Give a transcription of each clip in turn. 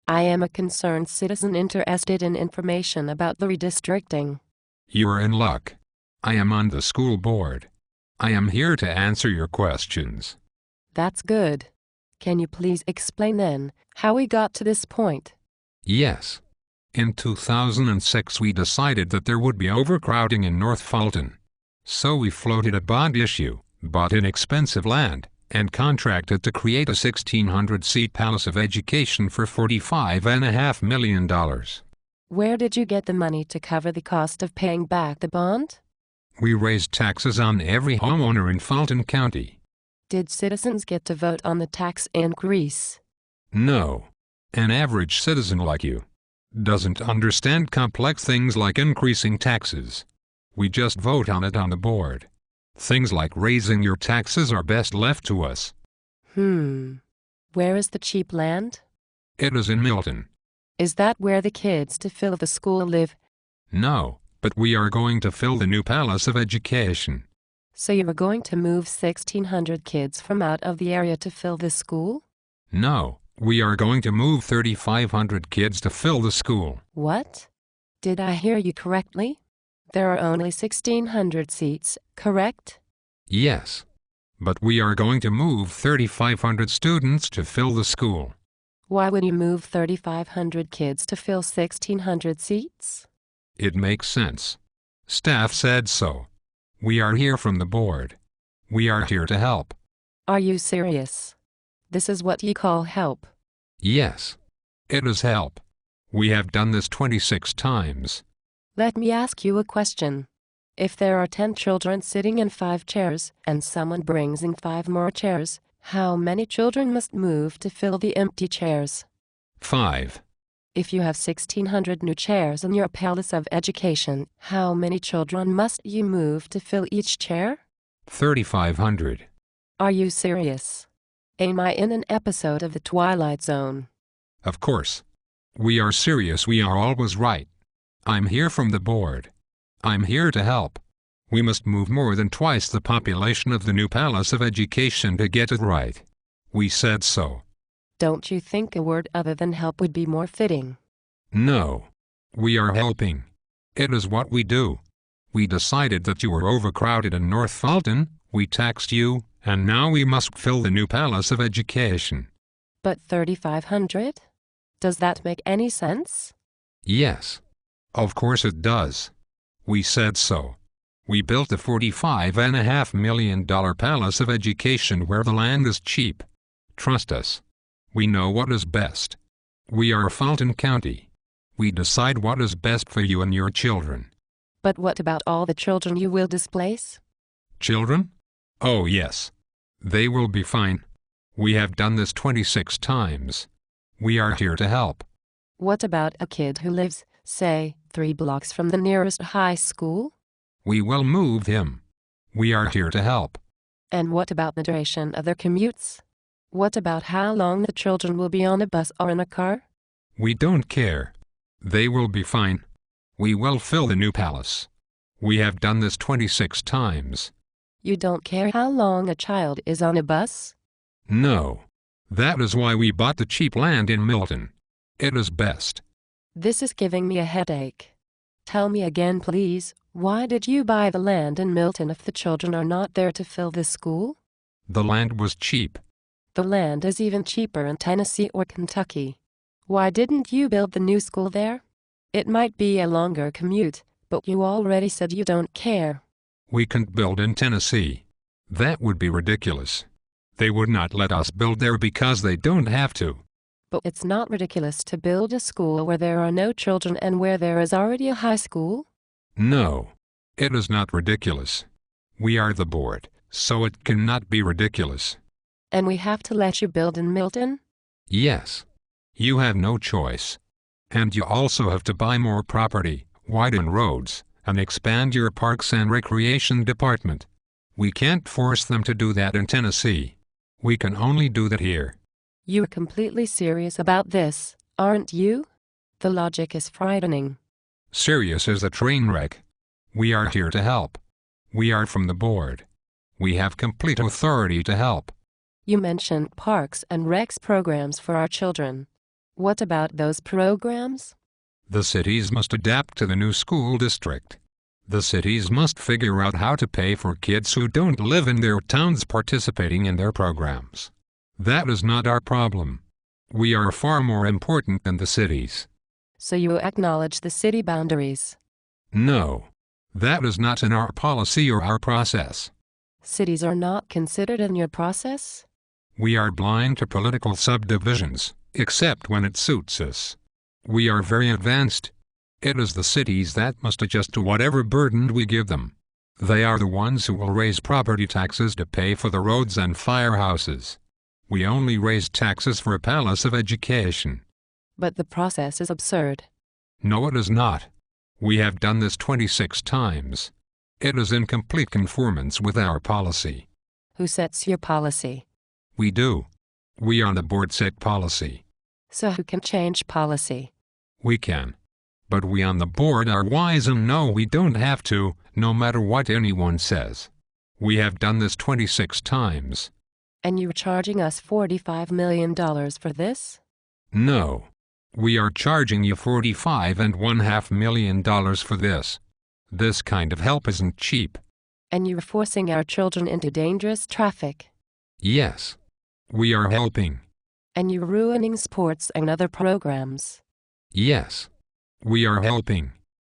I am a concerned citizen interested in information about the redistricting. You are in luck. I am on the school board. I am here to answer your questions. That's good. Can you please explain then how we got to this point? Yes. In 2006 we decided that there would be overcrowding in North Fulton. So we floated a bond issue, bought inexpensive land, and contracted to create a 1,600-seat Palace of Education for $45.5 million. Where did you get the money to cover the cost of paying back the bond? We raised taxes on every homeowner in Fulton County. Did citizens get to vote on the tax increase? No. An average citizen like you doesn't understand complex things like increasing taxes. We just vote on it on the board. Things like raising your taxes are best left to us. Where is the cheap land? It is in Milton. Is that where the kids to fill the school live? No, but we are going to fill the new Palace of Education. So you are going to move 1,600 kids from out of the area to fill the school? No, we are going to move 3,500 kids to fill the school. What? Did I hear you correctly? There are only 1,600 seats, correct? Yes. But we are going to move 3,500 students to fill the school. Why would you move 3,500 kids to fill 1,600 seats? It makes sense. Staff said so. We are here from the board. We are here to help. Are you serious? This is what you call help? Yes. It is help. We have done this 26 times. Let me ask you a question. If there are 10 children sitting in 5 chairs, and someone brings in 5 more chairs, how many children must move to fill the empty chairs? 5. If you have 1,600 new chairs in your Palace of Education, how many children must you move to fill each chair? 3,500. Are you serious? Am I in an episode of The Twilight Zone? Of course. We are serious. We are always right. I'm here from the board. I'm here to help. We must move more than twice the population of the new Palace of Education to get it right. We said so. Don't you think a word other than help would be more fitting? No. We are helping. It is what we do. We decided that you were overcrowded in North Fulton, we taxed you, and now we must fill the new Palace of Education. But 3,500? Does that make any sense? Yes. Of course it does. We said so. We built the $45.5 million Palace of Education where the land is cheap. Trust us. We know what is best. We are Fulton County. We decide what is best for you and your children. But what about all the children you will displace? Children? Oh yes. They will be fine. We have done this 26 times. We are here to help. What about a kid who lives, say, 3 blocks from the nearest high school? We will move him. We are here to help. And what about the duration of their commutes? What about how long the children will be on a bus or in a car? We don't care. They will be fine. We will fill the new palace. We have done this 26 times. You don't care how long a child is on a bus? No. That is why we bought the cheap land in Milton. It is best. This is giving me a headache. Tell me again, please, why did you buy the land in Milton if the children are not there to fill the school? The land was cheap. The land is even cheaper in Tennessee or Kentucky. Why didn't you build the new school there? It might be a longer commute, but you already said you don't care. We can't build in Tennessee. That would be ridiculous. They would not let us build there because they don't have to. But it's not ridiculous to build a school where there are no children and where there is already a high school? No. It is not ridiculous. We are the board, so it cannot be ridiculous. And we have to let you build in Milton? Yes. You have no choice. And you also have to buy more property, widen roads, and expand your parks and recreation department. We can't force them to do that in Tennessee. We can only do that here. You're completely serious about this, aren't you? The logic is frightening. Serious as a train wreck. We are here to help. We are from the board. We have complete authority to help. You mentioned parks and recs programs for our children. What about those programs? The cities must adapt to the new school district. The cities must figure out how to pay for kids who don't live in their towns participating in their programs. That is not our problem. We are far more important than the cities. So you acknowledge the city boundaries? No. That is not in our policy or our process. Cities are not considered in your process? We are blind to political subdivisions, except when it suits us. We are very advanced. It is the cities that must adjust to whatever burden we give them. They are the ones who will raise property taxes to pay for the roads and firehouses. We only raise taxes for a palace of education. But the process is absurd. No, it is not. We have done this 26 times. It is in complete conformance with our policy. Who sets your policy? We do. We on the board set policy. So who can change policy? We can. But we on the board are wise and know we don't have to, no matter what anyone says. We have done this 26 times. And you're charging us $45 million for this? No. We are charging you $45.5 million for this. This kind of help isn't cheap. And you're forcing our children into dangerous traffic? Yes. We are helping. And you're ruining sports and other programs? Yes. We are helping.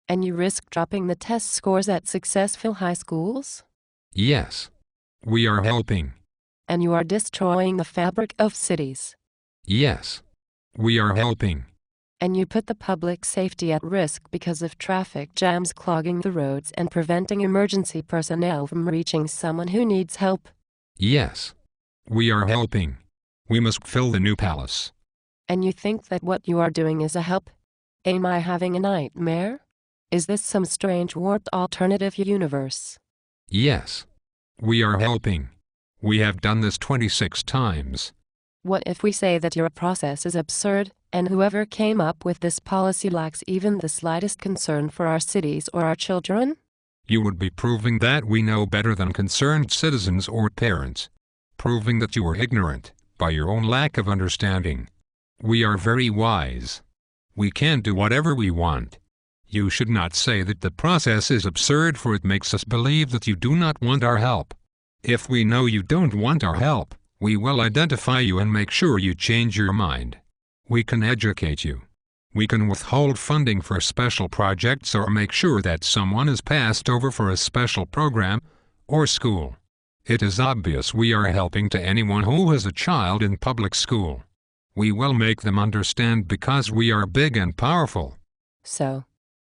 And you risk dropping the test scores at successful high schools? Yes. We are helping. And you are destroying the fabric of cities? Yes. We are helping. And you put the public safety at risk because of traffic jams clogging the roads and preventing emergency personnel from reaching someone who needs help? Yes. We are helping. We must fill the new palace. And you think that what you are doing is a help? Am I having a nightmare? Is this some strange warped alternative universe? Yes. We are helping. We have done this 26 times. What if we say that your process is absurd, and whoever came up with this policy lacks even the slightest concern for our cities or our children? You would be proving that we know better than concerned citizens or parents. Proving that you are ignorant, by your own lack of understanding. We are very wise. We can do whatever we want. You should not say that the process is absurd, for it makes us believe that you do not want our help. If we know you don't want our help, we will identify you and make sure you change your mind. We can educate you. We can withhold funding for special projects or make sure that someone is passed over for a special program or school. It is obvious we are helping to anyone who has a child in public school. We will make them understand because we are big and powerful. So,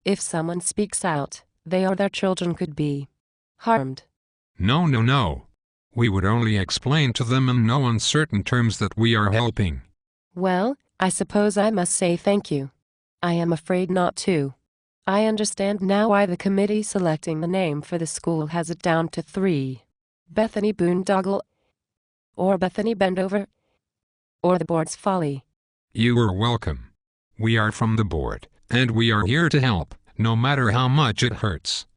if someone speaks out, they or their children could be harmed. No. We would only explain to them in no uncertain terms that we are helping. Well, I suppose I must say thank you. I am afraid not to. I understand now why the committee selecting the name for the school has it down to 3. Bethany Boondoggle, or Bethany Bendover, or the board's folly. You are welcome. We are from the board, and we are here to help, no matter how much it hurts.